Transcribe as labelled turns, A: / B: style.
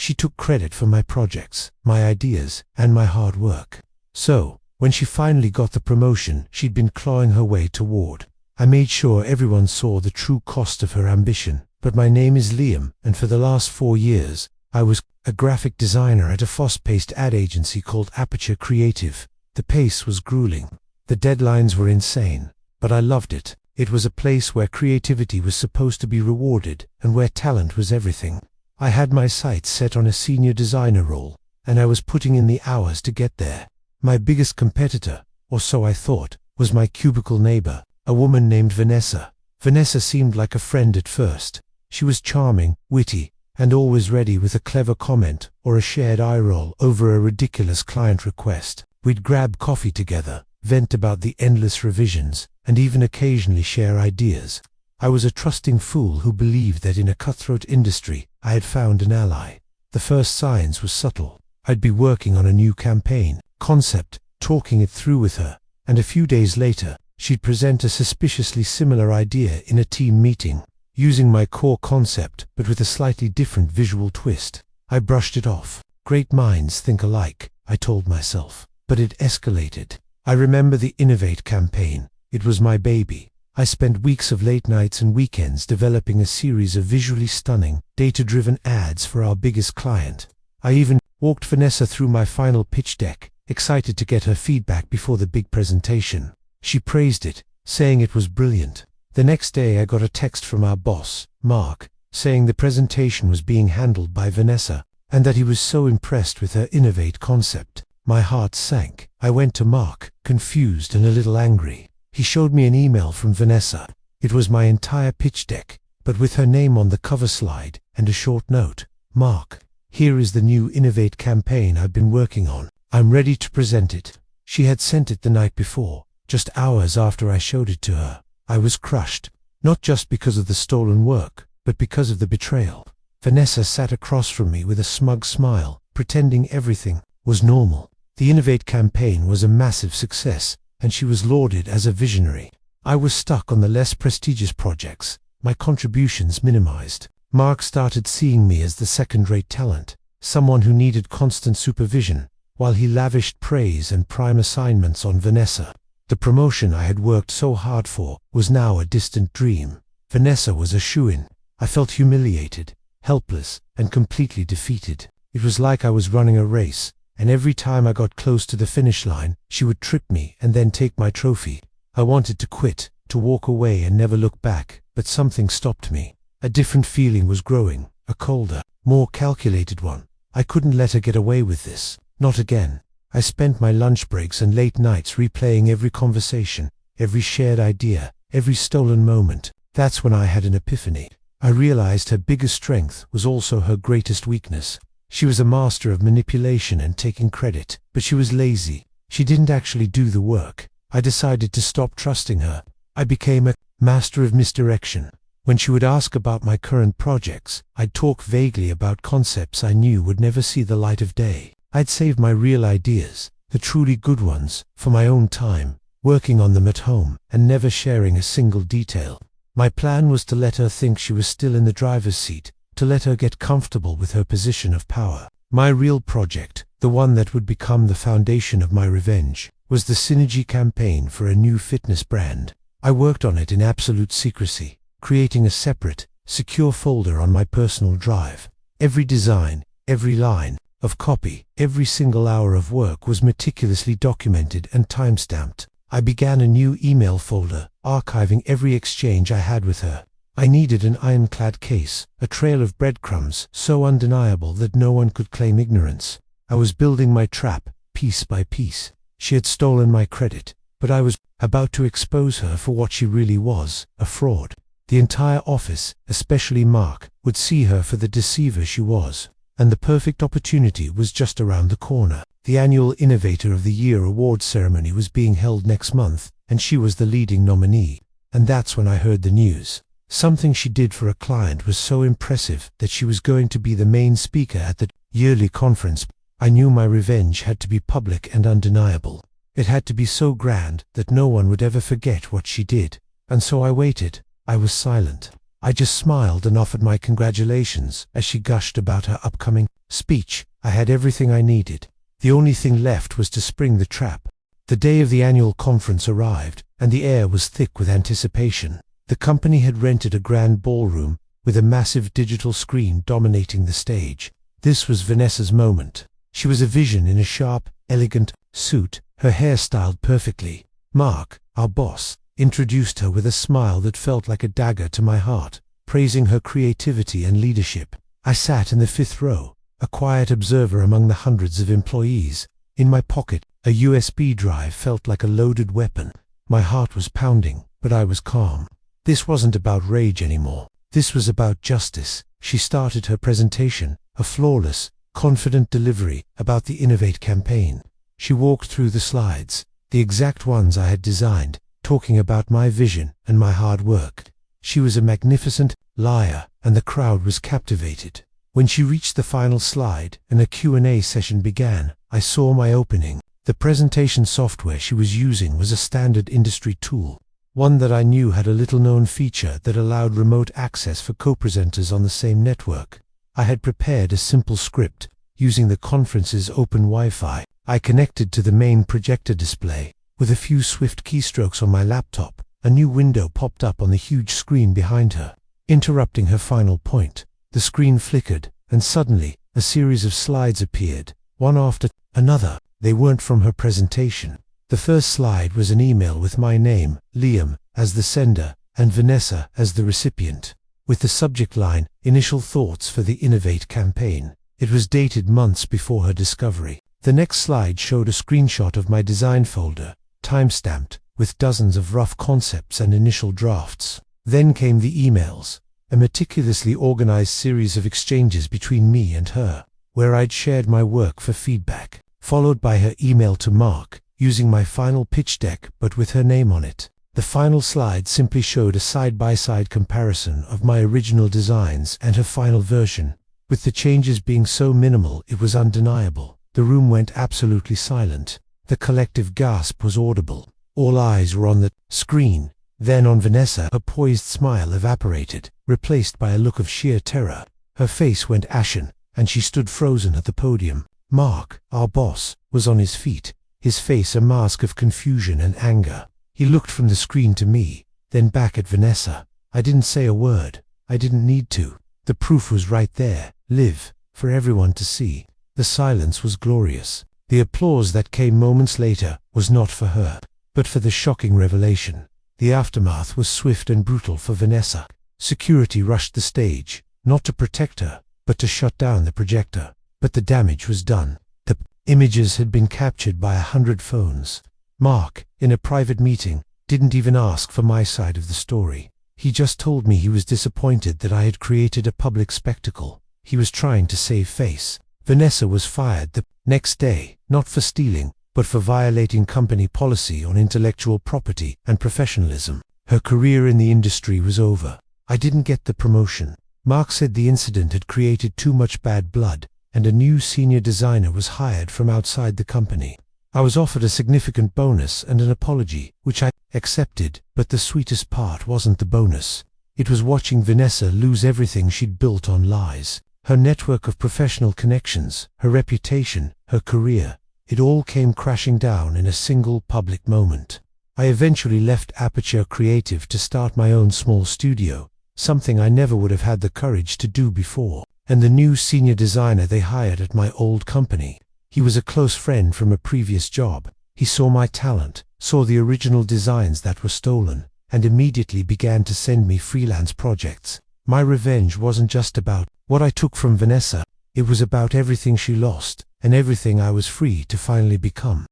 A: She took credit for my projects, my ideas, and my hard work. So, when she finally got the promotion she'd been clawing her way toward, I made sure everyone saw the true cost of her ambition. But my name is Liam, and for the last 4 years, I was a graphic designer at a fast-paced ad agency called Aperture Creative. The pace was grueling. The deadlines were insane. But I loved it. It was a place where creativity was supposed to be rewarded, and where talent was everything. I had my sights set on a senior designer role, and I was putting in the hours to get there. My biggest competitor, or so I thought, was my cubicle neighbor, a woman named Vanessa. Vanessa seemed like a friend at first. She was charming, witty, and always ready with a clever comment or a shared eye roll over a ridiculous client request. We'd grab coffee together, vent about the endless revisions, and even occasionally share ideas. I was a trusting fool who believed that in a cutthroat industry, I had found an ally. The first signs were subtle. I'd be working on a new campaign, concept, talking it through with her, and a few days later, she'd present a suspiciously similar idea in a team meeting, using my core concept but with a slightly different visual twist. I brushed it off. Great minds think alike, I told myself. But it escalated. I remember the Innovate campaign. It was my baby. I spent weeks of late nights and weekends developing a series of visually stunning, data-driven ads for our biggest client. I even walked Vanessa through my final pitch deck, excited to get her feedback before the big presentation. She praised it, saying it was brilliant. The next day I got a text from our boss, Mark, saying the presentation was being handled by Vanessa, and that he was so impressed with her Innovate concept. My heart sank. I went to Mark, confused and a little angry. He showed me an email from Vanessa. It was my entire pitch deck, but with her name on the cover slide and a short note. Mark, here is the new Innovate campaign I've been working on. I'm ready to present it. She had sent it the night before, just hours after I showed it to her. I was crushed, not just because of the stolen work, but because of the betrayal. Vanessa sat across from me with a smug smile, pretending everything was normal. The Innovate campaign was a massive success, and she was lauded as a visionary. I was stuck on the less prestigious projects, my contributions minimized. Mark started seeing me as the second-rate talent, someone who needed constant supervision, while he lavished praise and prime assignments on Vanessa. The promotion I had worked so hard for was now a distant dream. Vanessa was a shoo-in. I felt humiliated, helpless, and completely defeated. It was like I was running a race, and every time I got close to the finish line, she would trip me and then take my trophy. I wanted to quit, to walk away and never look back, but something stopped me. A different feeling was growing, a colder, more calculated one. I couldn't let her get away with this. Not again. I spent my lunch breaks and late nights replaying every conversation, every shared idea, every stolen moment. That's when I had an epiphany. I realized her biggest strength was also her greatest weakness. She was a master of manipulation and taking credit, but she was lazy. She didn't actually do the work. I decided to stop trusting her. I became a master of misdirection. When she would ask about my current projects, I'd talk vaguely about concepts I knew would never see the light of day. I'd save my real ideas, the truly good ones, for my own time, working on them at home and never sharing a single detail. My plan was to let her think she was still in the driver's seat, to let her get comfortable with her position of power. My real project, the one that would become the foundation of my revenge, was the Synergy campaign for a new fitness brand. I worked on it in absolute secrecy, creating a separate, secure folder on my personal drive. Every design, every line of copy, every single hour of work was meticulously documented and time-stamped. I began a new email folder, archiving every exchange I had with her. I needed an ironclad case, a trail of breadcrumbs so undeniable that no one could claim ignorance. I was building my trap, piece by piece. She had stolen my credit, but I was about to expose her for what she really was, a fraud. The entire office, especially Mark, would see her for the deceiver she was. And the perfect opportunity was just around the corner. The annual Innovator of the Year award ceremony was being held next month, and she was the leading nominee. And that's when I heard the news. Something she did for a client was so impressive that she was going to be the main speaker at the yearly conference. I knew my revenge had to be public and undeniable. It had to be so grand that no one would ever forget what she did. And so I waited. I was silent. I just smiled and offered my congratulations as she gushed about her upcoming speech. I had everything I needed. The only thing left was to spring the trap. The day of the annual conference arrived, and the air was thick with anticipation. The company had rented a grand ballroom with a massive digital screen dominating the stage. This was Vanessa's moment. She was a vision in a sharp, elegant suit, her hair styled perfectly. Mark, our boss, introduced her with a smile that felt like a dagger to my heart, praising her creativity and leadership. I sat in the 5th row, a quiet observer among the hundreds of employees. In my pocket, a USB drive felt like a loaded weapon. My heart was pounding, but I was calm. This wasn't about rage anymore. This was about justice. She started her presentation, a flawless, confident delivery about the Innovate campaign. She walked through the slides, the exact ones I had designed, talking about my vision and my hard work. She was a magnificent liar, and the crowd was captivated. When she reached the final slide and a Q&A session began, I saw my opening. The presentation software she was using was a standard industry tool, one that I knew had a little-known feature that allowed remote access for co-presenters on the same network. I had prepared a simple script using the conference's open Wi-Fi. I connected to the main projector display. With a few swift keystrokes on my laptop, a new window popped up on the huge screen behind her, interrupting her final point. The screen flickered, and suddenly, a series of slides appeared, one after another. They weren't from her presentation. The first slide was an email with my name, Liam, as the sender, and Vanessa as the recipient, with the subject line, "Initial Thoughts for the Innovate campaign." It was dated months before her discovery. The next slide showed a screenshot of my design folder, time-stamped, with dozens of rough concepts and initial drafts. Then came the emails, a meticulously organized series of exchanges between me and her, where I'd shared my work for feedback, followed by her email to Mark, using my final pitch deck but with her name on it. The final slide simply showed a side-by-side comparison of my original designs and her final version. With the changes being so minimal, it was undeniable. The room went absolutely silent. The collective gasp was audible. All eyes were on the screen. Then on Vanessa, her poised smile evaporated, replaced by a look of sheer terror. Her face went ashen, and she stood frozen at the podium. Mark, our boss, was on his feet, his face a mask of confusion and anger. He looked from the screen to me, then back at Vanessa. I didn't say a word. I didn't need to. The proof was right there, live, for everyone to see. The silence was glorious. The applause that came moments later was not for her, but for the shocking revelation. The aftermath was swift and brutal for Vanessa. Security rushed the stage, not to protect her, but to shut down the projector. But the damage was done. The images had been captured by 100 phones. Mark, in a private meeting, didn't even ask for my side of the story. He just told me he was disappointed that I had created a public spectacle. He was trying to save face. Vanessa was fired the next day, not for stealing, but for violating company policy on intellectual property and professionalism. Her career in the industry was over. I didn't get the promotion. Mark said the incident had created too much bad blood, and a new senior designer was hired from outside the company. I was offered a significant bonus and an apology, which I accepted, but the sweetest part wasn't the bonus. It was watching Vanessa lose everything she'd built on lies. Her network of professional connections, her reputation, her career. It all came crashing down in a single public moment. I eventually left Aperture Creative to start my own small studio, something I never would have had the courage to do before. And the new senior designer they hired at my old company, he was a close friend from a previous job. He saw my talent, saw the original designs that were stolen, and immediately began to send me freelance projects. My revenge wasn't just about what I took from Vanessa, it was about everything she lost, and everything I was free to finally become.